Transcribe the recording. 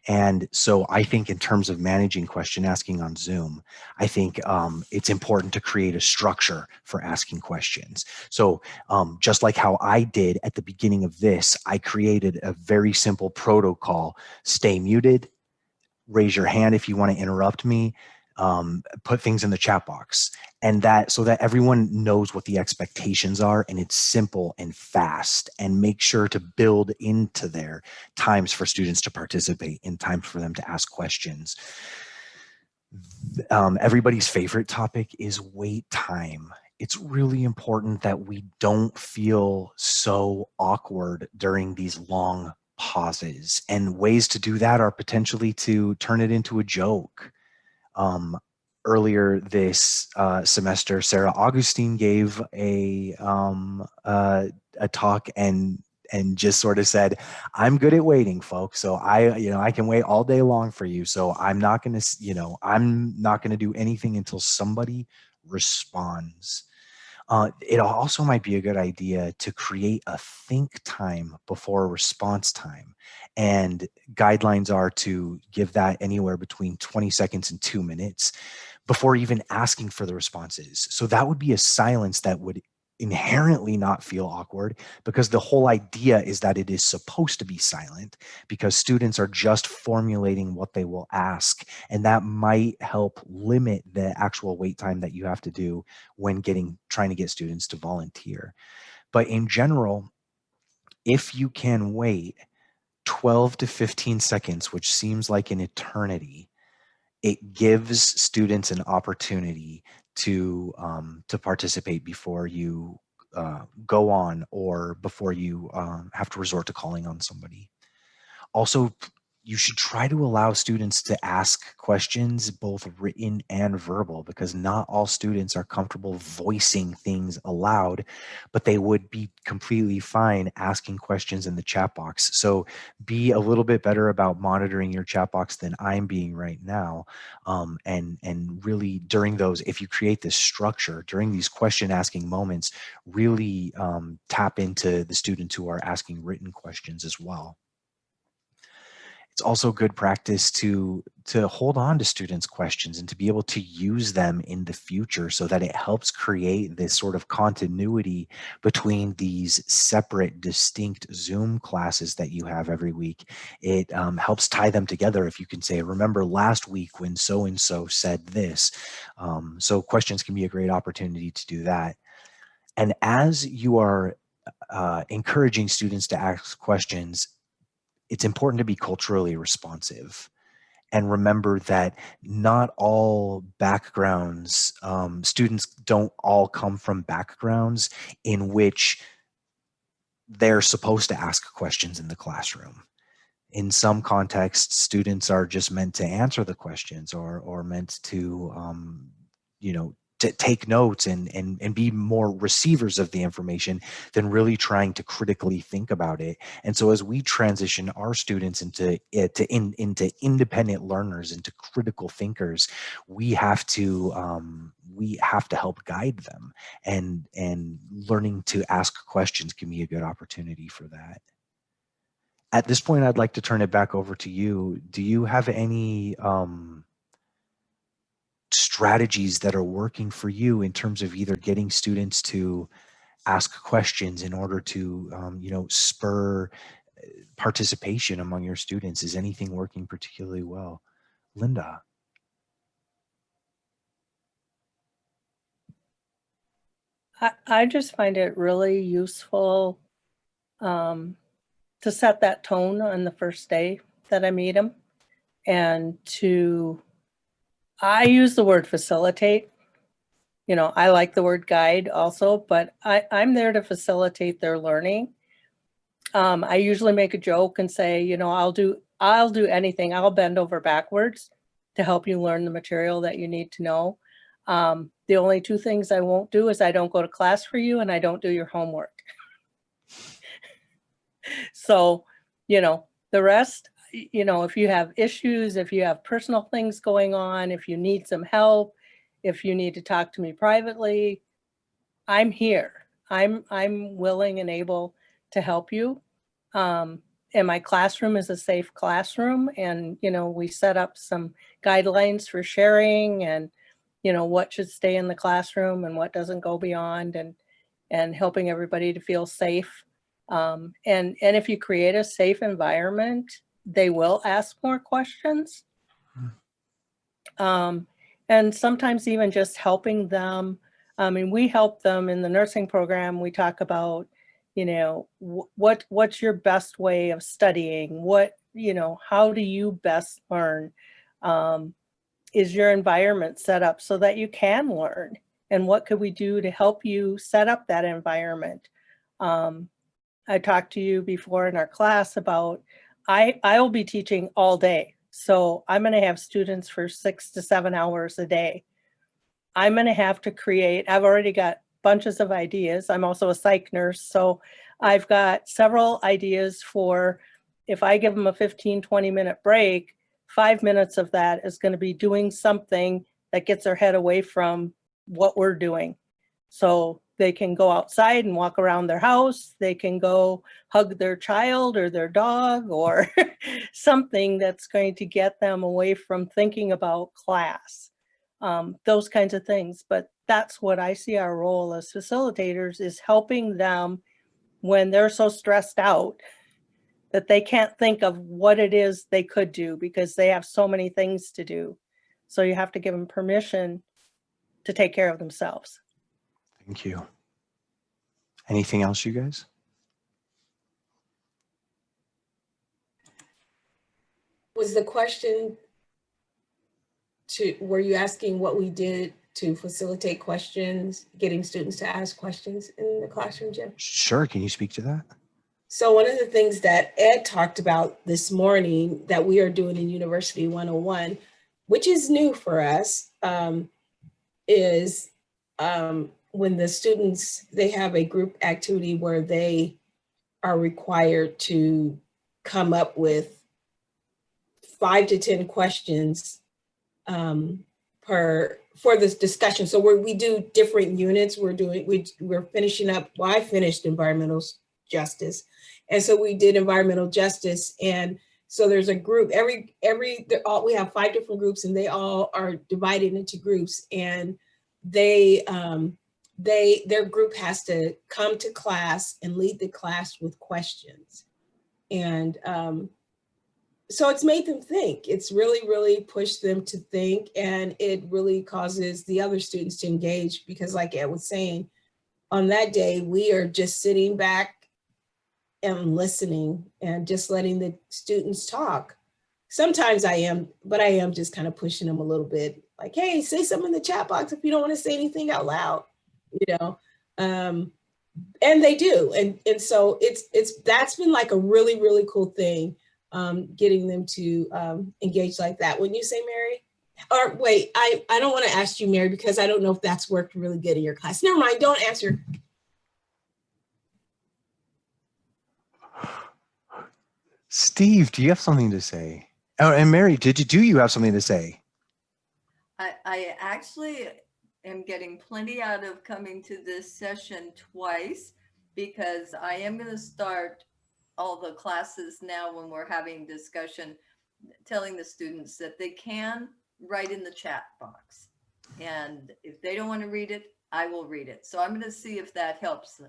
And so I think in terms of managing question asking on Zoom, I think it's important to create a structure for asking questions. So just like how I did at the beginning of this, I created a very simple protocol: stay muted, raise your hand if you want to interrupt me, put things in the chat box, and that so that everyone knows what the expectations are, and it's simple and fast, and make sure to build into their times for students to participate in times for them to ask questions. Everybody's favorite topic is wait time. It's really important that we don't feel so awkward during these long pauses. And ways to do that are potentially to turn it into a joke. Earlier this semester, Sarah Augustine gave a talk and just sort of said, "I'm good at waiting, folks. So I can wait all day long for you. So I'm not going to, I'm not going to do anything until somebody responds." It also might be a good idea to create a think time before a response time. And guidelines are to give that anywhere between 20 seconds and 2 minutes before even asking for the responses. So that would be a silence that would inherently not feel awkward, because the whole idea is that it is supposed to be silent, because students are just formulating what they will ask, and that might help limit the actual wait time that you have to do when trying to get students to volunteer. But in general, if you can wait 12 to 15 seconds, which seems like an eternity, it gives students an opportunity to participate before you go on, or before you have to resort to calling on somebody. Also, you should try to allow students to ask questions, both written and verbal, because not all students are comfortable voicing things aloud, but they would be completely fine asking questions in the chat box. So be a little bit better about monitoring your chat box than I'm being right now. And really, during those, if you create this structure during these question asking moments, really tap into the students who are asking written questions as well. It's also good practice to hold on to students' questions and to be able to use them in the future, so that it helps create this sort of continuity between these separate, distinct Zoom classes that you have every week. It helps tie them together. If you can say, "Remember last week when so-and-so said this?" So questions can be a great opportunity to do that. And as you are encouraging students to ask questions, it's important to be culturally responsive, and remember that not all backgrounds, students don't all come from backgrounds in which they're supposed to ask questions in the classroom. In some contexts, students are just meant to answer the questions, or meant to, to take notes and be more receivers of the information than really trying to critically think about it. And so as we transition our students into independent learners, into critical thinkers, we have to help guide them, and learning to ask questions can be a good opportunity for that. At this point, I'd like to turn it back over to you. Do you have any strategies that are working for you in terms of either getting students to ask questions in order to, spur participation among your students? Is anything working particularly well? Linda? I just find it really useful to set that tone on the first day that I meet them, and I use the word facilitate. I like the word guide also, but I'm there to facilitate their learning. I usually make a joke and say, I'll do anything. I'll bend over backwards to help you learn the material that you need to know. The only two things I won't do is I don't go to class for you, and I don't do your homework. So, the rest, if you have issues, if you have personal things going on, if you need some help, if you need to talk to me privately, I'm here. I'm willing and able to help you. and my classroom is a safe classroom. And, we set up some guidelines for sharing and, what should stay in the classroom and what doesn't go beyond, and helping everybody to feel safe. And if you create a safe environment, they will ask more questions. And sometimes even just helping them. I mean, we help them in the nursing program. We talk about, what's your best way of studying? How do you best learn? Is your environment set up so that you can learn? And what could we do to help you set up that environment? I talked to you before in our class about, I will be teaching all day. So I'm going to have students for 6 to 7 hours a day. I'm going to have to create, I've already got bunches of ideas. I'm also a psych nurse. So I've got several ideas for, if I give them a 15, 20-minute break, 5 minutes of that is going to be doing something that gets their head away from what we're doing. So they can go outside and walk around their house. They can go hug their child or their dog or something that's going to get them away from thinking about class, those kinds of things. But that's what I see our role as facilitators, is helping them when they're so stressed out that they can't think of what it is they could do because they have so many things to do. So you have to give them permission to take care of themselves. Thank you. Anything else, you guys? Was the question were you asking what we did to facilitate questions, getting students to ask questions in the classroom, Jim? Sure. Can you speak to that? So one of the things that Ed talked about this morning that we are doing in University 101, which is new for us, is when the students, they have a group activity where they are required to come up with 5 to 10 questions for this discussion. So we do different units. We're finishing up. Well, I finished environmental justice, and so we did environmental justice. And so there's a group. We have 5 different groups, and they all are divided into groups. And their group has to come to class and lead the class with questions. And so it's made them think. It's really, really pushed them to think, and it really causes the other students to engage, because like Ed was saying, on that day, we are just sitting back and listening and just letting the students talk. Sometimes I am just kind of pushing them a little bit, like, hey, say something in the chat box if you don't want to say anything out loud, and they do. And so that's been like a really, really cool thing. Getting them to engage like that. Wouldn't you say, Mary? Or wait, I don't want to ask you, Mary, because I don't know if that's worked really good in your class. Never mind, don't answer. Steve, do you have something to say? Oh, and Mary, do you have something to say? I actually am getting plenty out of coming to this session twice, because I am going to start all the classes now when we're having discussion, telling the students that they can write in the chat box. And if they don't want to read it, I will read it. So I'm going to see if that helps